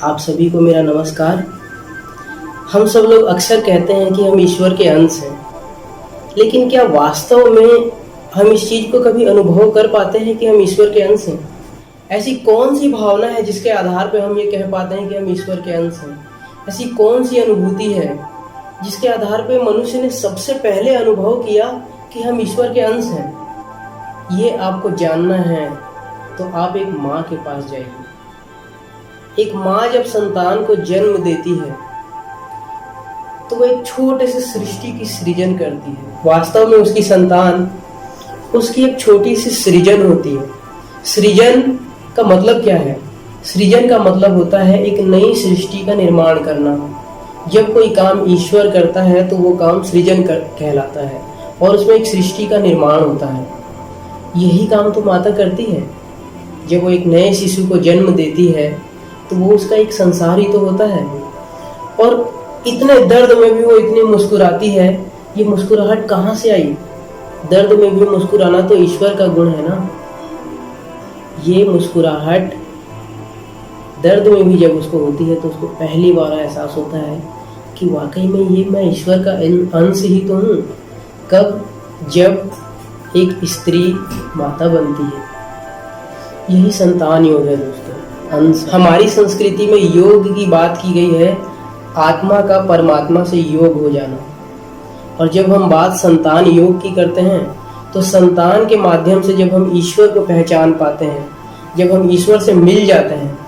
आप सभी को मेरा नमस्कार। हम सब लोग अक्सर कहते हैं कि हम ईश्वर के अंश हैं, लेकिन क्या वास्तव में हम इस चीज़ को कभी अनुभव कर पाते हैं कि हम ईश्वर के अंश हैं? ऐसी कौन सी भावना है जिसके आधार पर हम ये कह पाते हैं कि हम ईश्वर के अंश हैं? ऐसी कौन सी अनुभूति है जिसके आधार पर मनुष्य ने सबसे पहले अनुभव किया कि हम ईश्वर के अंश हैं? ये आपको जानना है तो आप एक माँ के पास जाइए। एक माँ जब संतान को जन्म देती है तो वो एक छोटे से सृष्टि की सृजन करती है। वास्तव में उसकी संतान उसकी एक छोटी सी सृजन होती है। सृजन का मतलब क्या है? सृजन का मतलब होता है एक नई सृष्टि का निर्माण करना। जब कोई काम ईश्वर करता है तो वो काम सृजन कहलाता है और उसमें एक सृष्टि का निर्माण होता है। यही काम तो माता करती है। जब वो एक नए शिशु को जन्म देती है तो वो उसका एक संसार ही तो होता है। और इतने दर्द में भी वो इतनी मुस्कुराती है। ये मुस्कुराहट कहाँ से आई? दर्द में भी मुस्कुराना तो ईश्वर का गुण है ना। ये मुस्कुराहट दर्द में भी जब उसको होती है तो उसको पहली बार एहसास होता है कि वाकई में ये मैं ईश्वर का अंश ही तो हूँ। कब? जब एक स्त्री माता बनती है। यही संतान योग है दोस्तों, अंश। हमारी संस्कृति में योग की बात की गई है, आत्मा का परमात्मा से योग हो जाना। और जब हम बात संतान योग की करते हैं तो संतान के माध्यम से जब हम ईश्वर को पहचान पाते हैं, जब हम ईश्वर से मिल जाते हैं,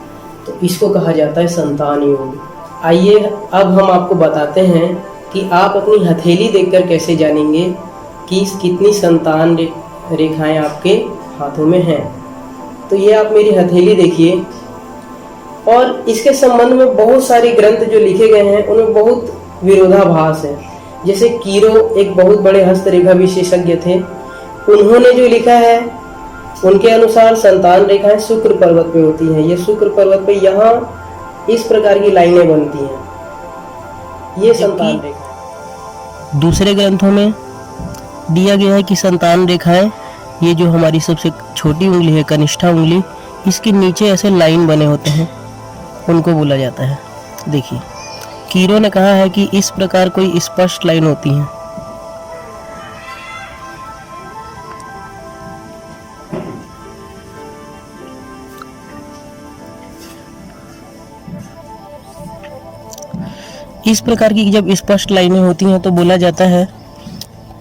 तो इसको कहा जाता है संतान योग। आइए अब हम आपको बताते हैं कि आप अपनी हथेली देखकर कैसे जानेंगे कि कितनी संतान रेखाएं आपके हाथों में हैं। तो ये आप मेरी हथेली देखिए, और इसके संबंध में बहुत सारे ग्रंथ जो लिखे गए हैं उनमें बहुत विरोधाभास है। जैसे कीरो एक बहुत बड़े हस्तरेखा विशेषज्ञ थे, उन्होंने जो लिखा है उनके अनुसार संतान रेखाएं शुक्र पर्वत पे होती हैं। ये शुक्र पर्वत पे यहाँ इस प्रकार की लाइनें बनती हैं, ये संतान रेखा। दूसरे ग्रंथों में दिया गया है कि संतान रेखाएं, ये जो हमारी सबसे छोटी उंगली है, कनिष्ठा उंगली, इसके नीचे ऐसे लाइन बने होते हैं, उनको बोला जाता है। देखिए, कीरो ने कहा है कि इस प्रकार कोई स्पष्ट लाइन होती है। इस प्रकार की जब स्पष्ट लाइनें होती हैं तो बोला जाता है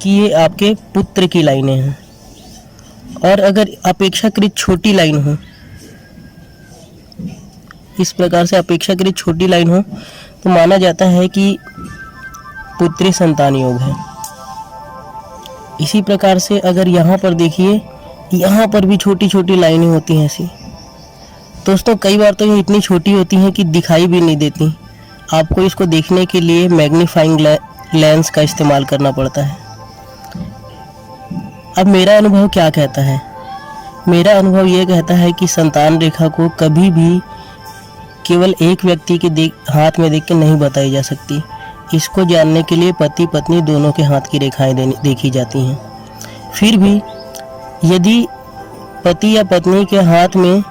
कि ये आपके पुत्र की लाइनें हैं। और अगर अपेक्षाकृत छोटी लाइन हो, इस प्रकार से अपेक्षाकृत छोटी लाइन हो, तो माना जाता है कि पुत्री संतान योग है। इसी प्रकार से अगर यहाँ पर देखिए, यहाँ पर भी छोटी छोटी लाइनें होती हैं ऐसी। दोस्तों, कई बार तो ये इतनी छोटी होती हैं कि दिखाई भी नहीं देती। आपको इसको देखने के लिए मैग्नीफाइंग लेंस का इस्तेमाल करना पड़ता है। अब मेरा अनुभव क्या कहता है? मेरा अनुभव ये कहता है कि संतान रेखा को कभी भी केवल एक व्यक्ति के हाथ में देख के नहीं बताई जा सकती। इसको जानने के लिए पति पत्नी दोनों के हाथ की रेखाएं देखी जाती हैं। फिर भी यदि पति या पत्नी के हाथ में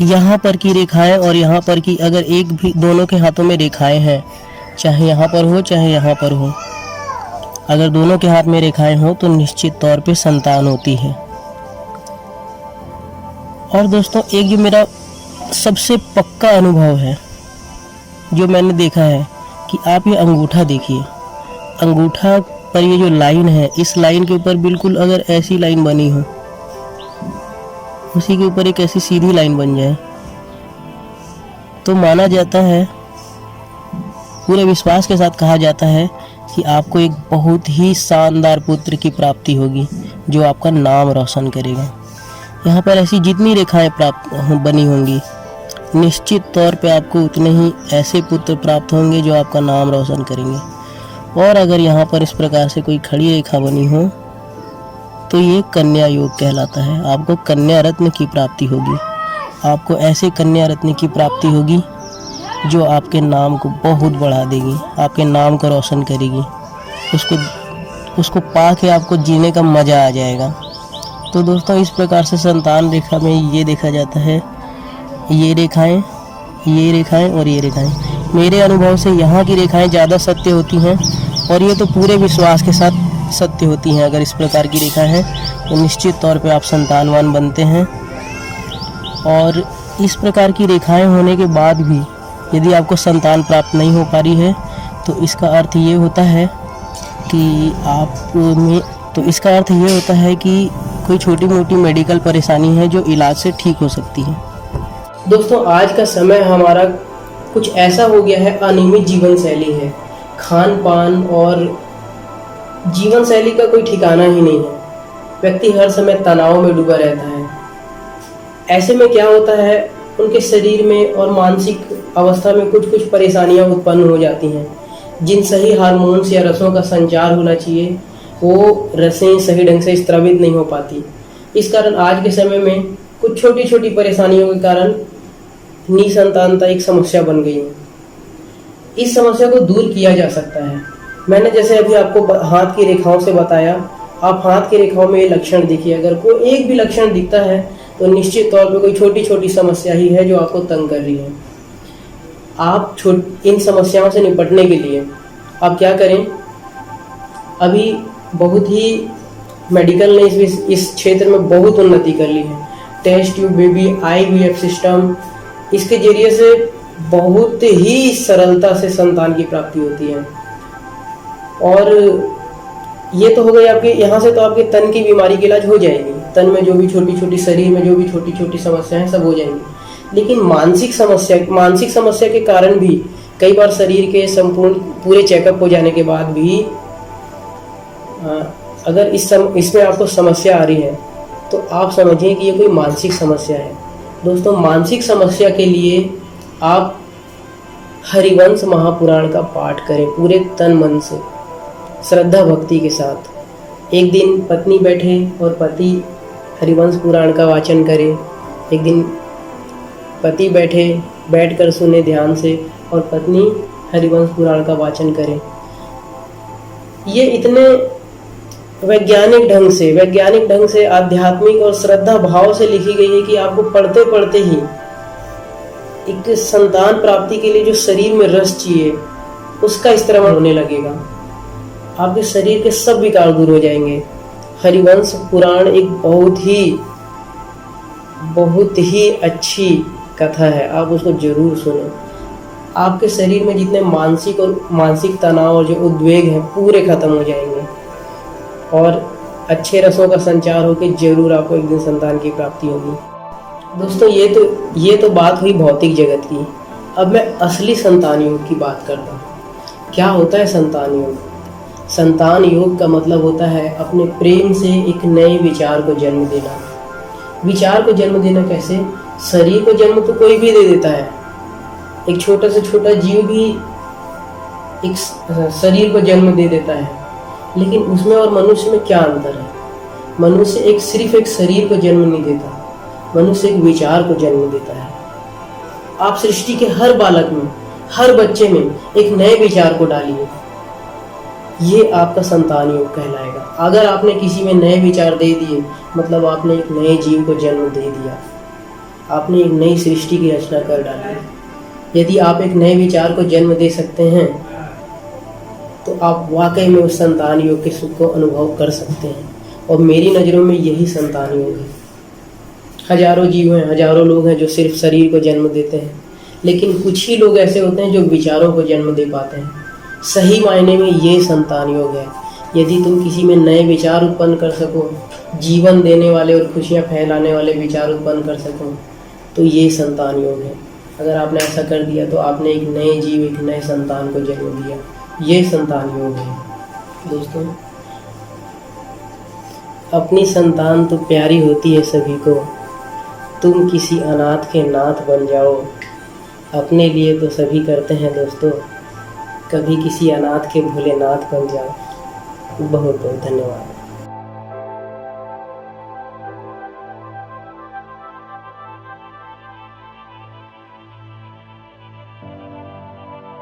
यहाँ पर की रेखाएं और यहाँ पर की अगर एक भी दोनों के हाथों में रेखाएं हैं, चाहे यहाँ पर हो चाहे यहाँ पर हो, अगर दोनों के हाथ में रेखाएं हो तो निश्चित तौर पे संतान होती है। और दोस्तों, एक जो मेरा सबसे पक्का अनुभव है, जो मैंने देखा है, कि आप ये अंगूठा देखिए। अंगूठा पर ये जो लाइन है, इस लाइन के ऊपर बिल्कुल अगर ऐसी लाइन बनी हो, उसी के ऊपर एक ऐसी सीधी लाइन बन जाए, तो माना जाता है, पूरे विश्वास के साथ कहा जाता है कि आपको एक बहुत ही शानदार पुत्र की प्राप्ति होगी जो आपका नाम रोशन करेगा। यहाँ पर ऐसी जितनी रेखाएं बनी होंगी, निश्चित तौर पे आपको उतने ही ऐसे पुत्र प्राप्त होंगे जो आपका नाम रोशन करेंगे। और अगर यहाँ पर इस प्रकार से कोई खड़ी रेखा बनी हो तो ये कन्या योग कहलाता है। आपको कन्या रत्न की प्राप्ति होगी। आपको ऐसे कन्या रत्न की प्राप्ति होगी जो आपके नाम को बहुत बढ़ा देगी, आपके नाम को रोशन करेगी। उसको पा के आपको जीने का मज़ा आ जाएगा। तो दोस्तों, इस प्रकार से संतान रेखा में ये देखा जाता है, ये रेखाएं ये रेखाएं और ये रेखाएं। मेरे अनुभव से यहाँ की रेखाएं ज़्यादा सत्य होती हैं और ये तो पूरे विश्वास के साथ सत्य होती हैं। अगर इस प्रकार की रेखाएं हैं तो निश्चित तौर पे आप संतानवान बनते हैं। और इस प्रकार की रेखाएं होने के बाद भी यदि आपको संतान प्राप्त नहीं हो पा रही है तो इसका अर्थ ये होता है कि कोई छोटी मोटी मेडिकल परेशानी है जो इलाज से ठीक हो सकती है। दोस्तों, आज का समय हमारा कुछ ऐसा हो गया है, अनियमित जीवन शैली है, खान पान और जीवन शैली का कोई ठिकाना ही नहीं है। व्यक्ति हर समय तनाव में डूबा रहता है। ऐसे में क्या होता है, उनके शरीर में और मानसिक अवस्था में कुछ कुछ परेशानियां उत्पन्न हो जाती हैं। जिन सही हार्मोन्स या रसों का संचार होना चाहिए वो रसें सही ढंग से स्रावित नहीं हो पाती। इस कारण आज के समय में कुछ छोटी छोटी परेशानियों के कारण निसंतानता एक समस्या बन गई है। इस समस्या को दूर किया जा सकता है। मैंने जैसे अभी आपको हाथ की रेखाओं से बताया, आप हाथ की रेखाओं में ये लक्षण देखिए। अगर कोई एक भी लक्षण दिखता है तो निश्चित तौर पर कोई छोटी छोटी समस्या ही है जो आपको तंग कर रही है। आप इन समस्याओं से निपटने के लिए आप क्या करें, अभी बहुत ही मेडिकल ने इस क्षेत्र में बहुत उन्नति कर ली है। Test tube baby, IVF system, इसके जरिए से बहुत ही सरलता से संतान की प्राप्ति होती है। और ये तो हो गई आपके यहाँ से, तो आपके तन की बीमारी का इलाज हो जाएगी। तन में जो भी छोटी छोटी, शरीर में जो भी छोटी छोटी समस्याएं सब हो जाएंगी। लेकिन मानसिक समस्या के कारण भी कई बार शरीर के संपूर्ण पूरे चेकअप हो जाने के बाद भी अगर इसमें आपको समस्या आ रही है तो आप समझिए कि ये कोई मानसिक समस्या है। दोस्तों, मानसिक समस्या के लिए आप हरिवंश महापुराण का पाठ करें पूरे तन मन से, श्रद्धा भक्ति के साथ। एक दिन पत्नी बैठे और पति हरिवंश पुराण का वाचन करे। एक दिन पति बैठकर सुने ध्यान से और पत्नी हरिवंश पुराण का वाचन करे। ये इतने वैज्ञानिक ढंग से आध्यात्मिक और श्रद्धा भाव से लिखी गई है कि आपको पढ़ते पढ़ते ही एक संतान प्राप्ति के लिए जो शरीर में रस चाहिए उसका स्त्रवण होने लगेगा। आपके शरीर के सब विकार दूर हो जाएंगे। हरिवंश पुराण एक बहुत ही अच्छी कथा है, आप उसको जरूर सुनो। आपके शरीर में जितने मानसिक तनाव और जो उद्वेग हैं पूरे खत्म हो जाएंगे और अच्छे रसों का संचार होकर जरूर आपको एक दिन संतान की प्राप्ति होगी। दोस्तों, ये तो बात हुई भौतिक जगत की। अब मैं असली संतान योग की बात करता हूँ। क्या होता है संतान योग? संतान योग का मतलब होता है अपने प्रेम से एक नए विचार को जन्म देना। विचार को जन्म देना कैसे? शरीर को जन्म तो कोई भी दे देता है। एक छोटा से छोटा जीव भी एक शरीर को जन्म दे देता है, लेकिन उसमें और मनुष्य में क्या अंतर है? मनुष्य सिर्फ एक शरीर को जन्म नहीं देता, मनुष्य एक विचार को जन्म देता है। आप सृष्टि के हर बालक में, हर बच्चे में एक नए विचार को डालिए, ये आपका संतान योग कहलाएगा। अगर आपने किसी में नए विचार दे दिए मतलब आपने एक नए जीव को जन्म दे दिया, आपने एक नई सृष्टि की रचना कर डाली। यदि आप एक नए विचार को जन्म दे सकते हैं तो आप वाकई में उस संतान योग के सुख को अनुभव कर सकते हैं। और मेरी नज़रों में यही संतान योग है। हजारों जीव हैं, हजारों लोग हैं जो सिर्फ शरीर को जन्म देते हैं, लेकिन कुछ ही लोग ऐसे होते हैं जो विचारों को जन्म दे पाते हैं। सही मायने में ये संतान योग है। यदि तुम किसी में नए विचार उत्पन्न कर सको, जीवन देने वाले और खुशियाँ फैलाने वाले विचार उत्पन्न कर सको, तो ये संतान योग है। अगर आपने ऐसा कर दिया तो आपने एक नए जीव, एक नए संतान को जन्म दिया। ये संतान योग है। दोस्तों, अपनी संतान तो प्यारी होती है सभी को। तुम किसी अनाथ के नाथ बन जाओ, अपने लिए तो सभी करते हैं दोस्तों। कभी किसी अनाथ के भोलेनाथ बन जाओ। बहुत बहुत धन्यवाद।